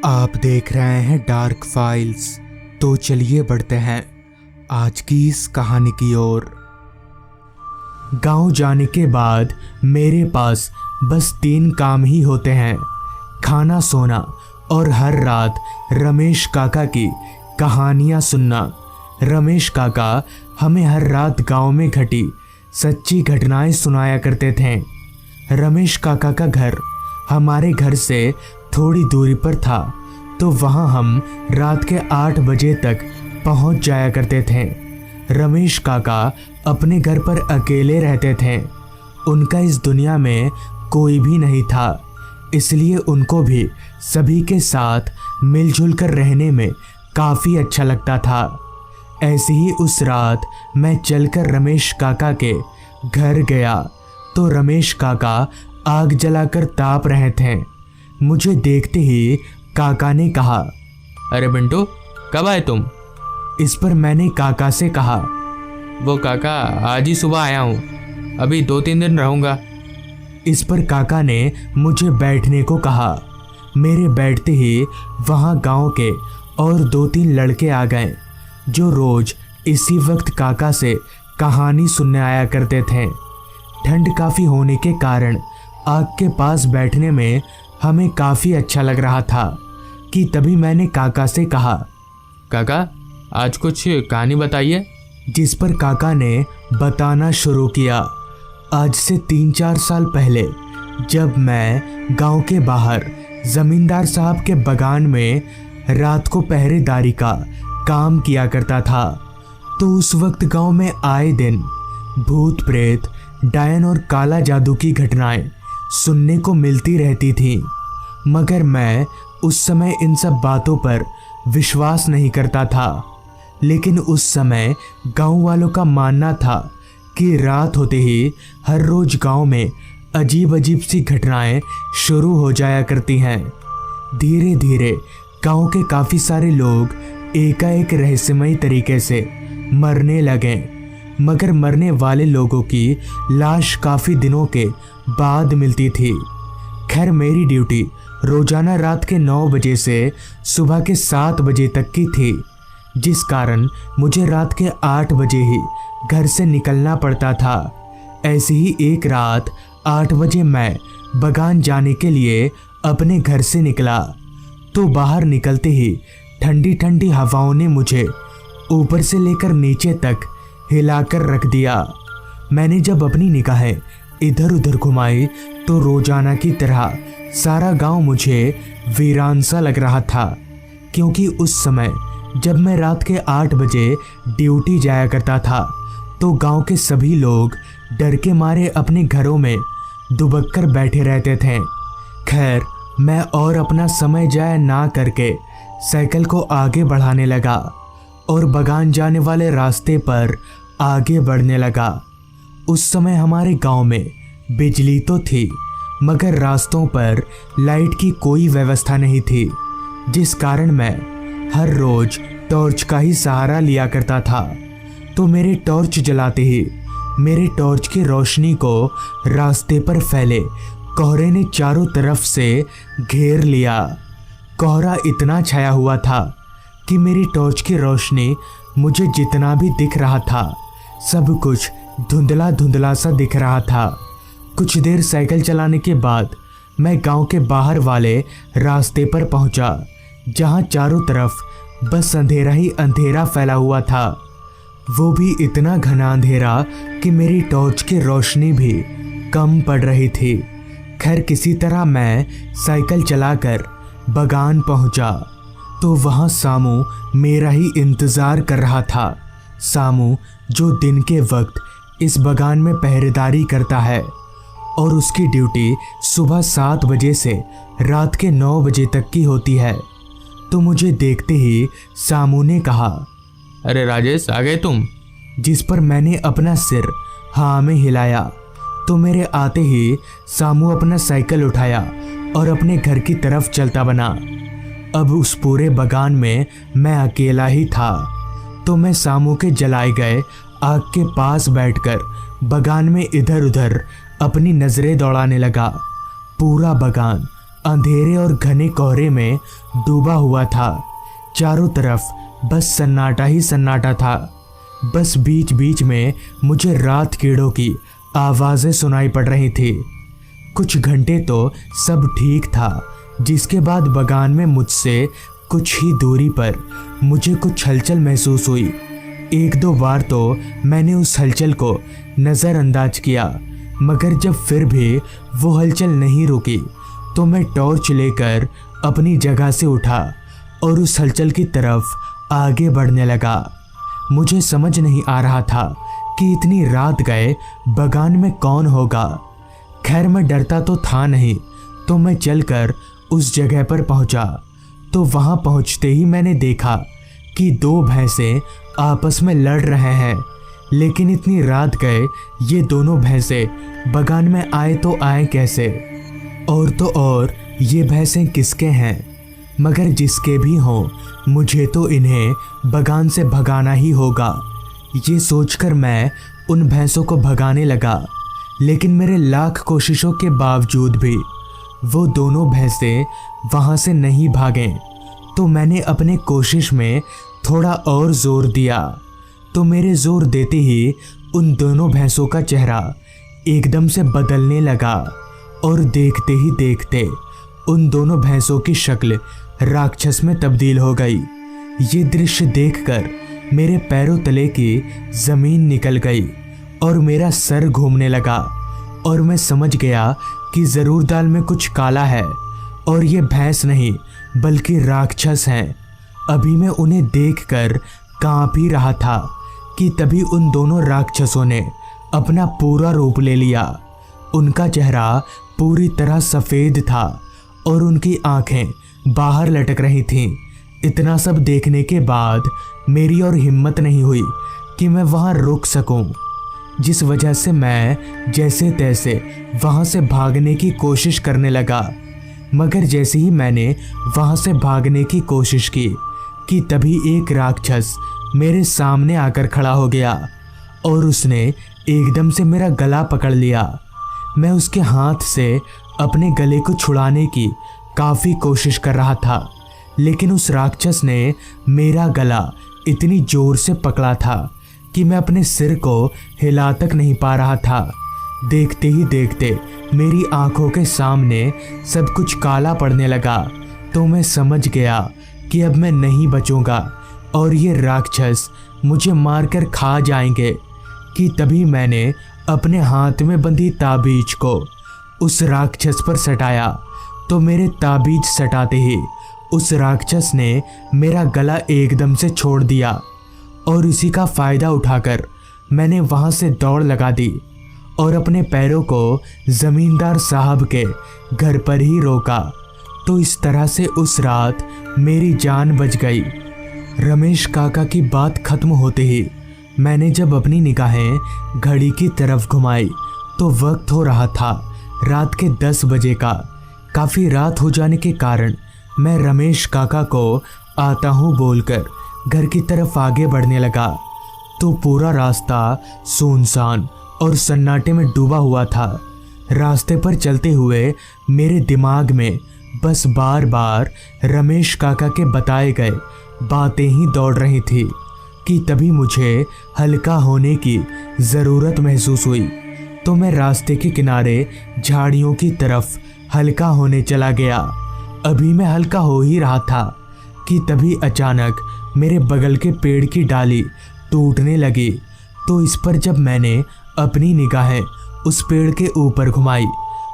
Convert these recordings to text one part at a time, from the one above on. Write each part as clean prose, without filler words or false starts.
आप देख रहे हैं डार्क फाइल्स। तो चलिए बढ़ते हैं आज की इस कहानी की ओर। गांव जाने के बाद मेरे पास बस 3 काम ही होते हैं, खाना, सोना और हर रात रमेश काका की कहानियां सुनना। रमेश काका हमें हर रात गांव में घटी सच्ची घटनाएं सुनाया करते थे। रमेश काका का घर हमारे घर से थोड़ी दूरी पर था, तो वहां हम रात के 8 बजे तक पहुंच जाया करते थे। रमेश काका अपने घर पर अकेले रहते थे। उनका इस दुनिया में कोई भी नहीं था, इसलिए उनको भी सभी के साथ मिलजुल कर रहने में काफ़ी अच्छा लगता था। ऐसे ही उस रात मैं चलकर रमेश काका के घर गया तो रमेश काका आग जलाकर ताप रहे थे। मुझे देखते ही काका ने कहा, अरे बिंटू, कब आए तुम? इस पर मैंने काका से कहा, वो काका, आज ही सुबह आया हूँ, अभी 2-3 दिन रहूँगा। इस पर काका ने मुझे बैठने को कहा। मेरे बैठते ही वहाँ गांव के और 2-3 लड़के आ गए, जो रोज इसी वक्त काका से कहानी सुनने आया करते थे। ठंड काफ़ी होने के कारण आग के पास बैठने में हमें काफ़ी अच्छा लग रहा था कि तभी मैंने काका से कहा, काका, आज कुछ कहानी बताइए। जिस पर काका ने बताना शुरू किया। आज से 3-4 साल पहले जब मैं गांव के बाहर जमींदार साहब के बगान में रात को पहरेदारी का काम किया करता था, तो उस वक्त गांव में आए दिन भूत प्रेत, डायन और काला जादू की घटनाएं सुनने को मिलती रहती थी। मगर मैं उस समय इन सब बातों पर विश्वास नहीं करता था। लेकिन उस समय गांव वालों का मानना था कि रात होते ही हर रोज गांव में अजीब अजीब सी घटनाएं शुरू हो जाया करती हैं। धीरे धीरे गांव के काफ़ी सारे लोग एकाएक रहस्यमयी तरीके से मरने लगे, मगर मरने वाले लोगों की लाश काफ़ी दिनों के बाद मिलती थी। खैर, मेरी ड्यूटी रोजाना रात के 9 बजे से सुबह के 7 बजे तक की थी, जिस कारण मुझे रात के 8 बजे ही घर से निकलना पड़ता था। ऐसे ही एक रात 8 बजे मैं बगान जाने के लिए अपने घर से निकला, तो बाहर निकलते ही ठंडी ठंडी हवाओं ने मुझे ऊपर से लेकर नीचे तक हिलाकर रख दिया। मैंने जब अपनी निगाहें इधर उधर घुमाई तो रोजाना की तरह सारा गांव मुझे वीरान सा लग रहा था, क्योंकि उस समय जब मैं रात के 8 बजे ड्यूटी जाया करता था तो गांव के सभी लोग डर के मारे अपने घरों में दुबक कर बैठे रहते थे। खैर, मैं और अपना समय जाया ना करके साइकिल को आगे बढ़ाने लगा और बगान जाने वाले रास्ते पर आगे बढ़ने लगा। उस समय हमारे गांव में बिजली तो थी, मगर रास्तों पर लाइट की कोई व्यवस्था नहीं थी, जिस कारण मैं हर रोज टॉर्च का ही सहारा लिया करता था। तो मेरे टॉर्च जलाते ही मेरे टॉर्च की रोशनी को रास्ते पर फैले कोहरे ने चारों तरफ से घेर लिया। कोहरा इतना छाया हुआ था कि मेरी टॉर्च की रोशनी मुझे जितना भी दिख रहा था, सब कुछ धुंधला धुंधला सा दिख रहा था। कुछ देर साइकिल चलाने के बाद मैं गांव के बाहर वाले रास्ते पर पहुंचा, जहां चारों तरफ बस अंधेरा ही अंधेरा फैला हुआ था, वो भी इतना घना अंधेरा कि मेरी टॉर्च की रोशनी भी कम पड़ रही थी। खैर, किसी तरह मैं साइकिल चलाकर बगान पहुंचा तो वहां सामू मेरा ही इंतज़ार कर रहा था। सामू जो दिन के वक्त इस बगान में पहरेदारी करता है और उसकी ड्यूटी सुबह 7 बजे से रात के 9 बजे तक की होती है। तो मुझे देखते ही सामू ने कहा, अरे राजेश, आ गए तुम? जिस पर मैंने अपना सिर हाँ में हिलाया तो मेरे आते ही सामू अपना साइकिल उठाया और अपने घर की तरफ चलता बना। अब उस पूरे बगान में मैं अकेला ही था, तो मैं सामू के जलाए गए आग के पास बैठकर बगान में इधर उधर अपनी नज़रें दौड़ाने लगा। पूरा बगान अंधेरे और घने कोहरे में डूबा हुआ था। चारों तरफ बस सन्नाटा ही सन्नाटा था। बस बीच बीच में मुझे रात कीड़ों की आवाज़ें सुनाई पड़ रही थी। कुछ घंटे तो सब ठीक था, जिसके बाद बगान में मुझसे कुछ ही दूरी पर मुझे कुछ हलचल महसूस हुई। एक दो बार तो मैंने उस हलचल को नज़रअंदाज किया, मगर जब फिर भी वो हलचल नहीं रुकी तो मैं टॉर्च लेकर अपनी जगह से उठा और उस हलचल की तरफ आगे बढ़ने लगा। मुझे समझ नहीं आ रहा था कि इतनी रात गए बगान में कौन होगा। खैर मैं डरता तो था नहीं, तो मैं चलकर उस जगह पर पहुंचा। तो वहां पहुंचते ही मैंने देखा कि दो भैंसे आपस में लड़ रहे हैं। लेकिन इतनी रात गए ये दोनों भैंसे बगान में आए तो आए कैसे? और तो और ये भैंसें किसके हैं? मगर जिसके भी हों, मुझे तो इन्हें बगान से भगाना ही होगा। ये सोचकर मैं उन भैंसों को भगाने लगा, लेकिन मेरे लाख कोशिशों के बावजूद भी वो दोनों भैंसे वहाँ से नहीं भागें। तो मैंने अपने कोशिश में थोड़ा और जोर दिया, तो मेरे जोर देते ही उन दोनों भैंसों का चेहरा एकदम से बदलने लगा और देखते ही देखते उन दोनों भैंसों की शक्ल राक्षस में तब्दील हो गई। ये दृश्य देखकर मेरे पैरों तले की ज़मीन निकल गई और मेरा सर घूमने लगा और मैं समझ गया कि ज़रूर दाल में कुछ काला है और ये भैंस नहीं बल्कि राक्षस हैं। अभी मैं उन्हें देखकर कांप ही रहा था कि तभी उन दोनों राक्षसों ने अपना पूरा रूप ले लिया। उनका चेहरा पूरी तरह सफ़ेद था और उनकी आंखें बाहर लटक रही थीं। इतना सब देखने के बाद मेरी और हिम्मत नहीं हुई कि मैं वहाँ रुक सकूं, जिस वजह से मैं जैसे तैसे वहाँ से भागने की कोशिश करने लगा। मगर जैसे ही मैंने वहाँ से भागने की कोशिश की कि तभी एक राक्षस मेरे सामने आकर खड़ा हो गया और उसने एकदम से मेरा गला पकड़ लिया। मैं उसके हाथ से अपने गले को छुड़ाने की काफ़ी कोशिश कर रहा था, लेकिन उस राक्षस ने मेरा गला इतनी ज़ोर से पकड़ा था कि मैं अपने सिर को हिला तक नहीं पा रहा था। देखते ही देखते मेरी आंखों के सामने सब कुछ काला पड़ने लगा। तो मैं समझ गया कि अब मैं नहीं बचूंगा और ये राक्षस मुझे मारकर खा जाएंगे। कि तभी मैंने अपने हाथ में बंधी ताबीज को उस राक्षस पर सटाया। तो मेरे ताबीज सटाते ही उस राक्षस ने मेरा गला एकदम से छोड़ दिया और इसी का फ़ायदा उठाकर मैंने वहाँ से दौड़ लगा दी और अपने पैरों को ज़मींदार साहब के घर पर ही रोका। तो इस तरह से उस रात मेरी जान बच गई। रमेश काका की बात खत्म होते ही मैंने जब अपनी निगाहें घड़ी की तरफ घुमाई तो वक्त हो रहा था रात के 10 बजे का। काफ़ी रात हो जाने के कारण मैं रमेश काका को आता हूँ बोलकर घर की तरफ आगे बढ़ने लगा। तो पूरा रास्ता सुनसान और सन्नाटे में डूबा हुआ था। रास्ते पर चलते हुए मेरे दिमाग में बस बार बार रमेश काका के बताए गए बातें ही दौड़ रही थी कि तभी मुझे हल्का होने की ज़रूरत महसूस हुई। तो मैं रास्ते के किनारे झाड़ियों की तरफ हल्का होने चला गया। अभी मैं हल्का हो ही रहा था कि तभी अचानक मेरे बगल के पेड़ की डाली टूटने लगी। तो इस पर जब मैंने अपनी निगाहें उस पेड़ के ऊपर घुमाई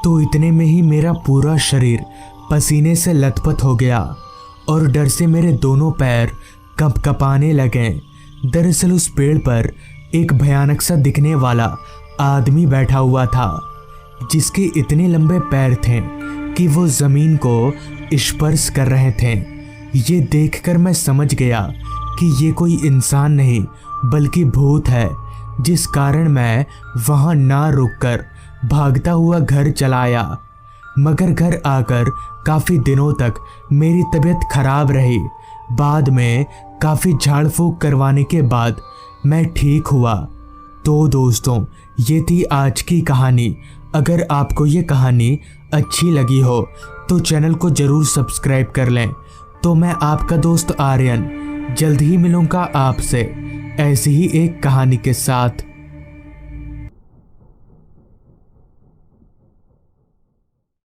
तो इतने में ही मेरा पूरा शरीर पसीने से लथपथ हो गया और डर से मेरे दोनों पैर कंपकपाने लगे। दरअसल उस पेड़ पर एक भयानक सा दिखने वाला आदमी बैठा हुआ था, जिसके इतने लंबे पैर थे कि वो ज़मीन को स्पर्श कर रहे थे। ये देखकर मैं समझ गया कि ये कोई इंसान नहीं बल्कि भूत है, जिस कारण मैं वहाँ ना रुककर भागता हुआ घर चला आया। मगर घर आकर काफ़ी दिनों तक मेरी तबीयत खराब रही। बाद में काफ़ी झाड़ फूँक करवाने के बाद मैं ठीक हुआ। तो दोस्तों, ये थी आज की कहानी। अगर आपको ये कहानी अच्छी लगी हो तो चैनल को ज़रूर सब्सक्राइब कर लें। तो मैं आपका दोस्त आर्यन जल्द ही मिलूँगा आपसे ऐसी ही एक कहानी के साथ।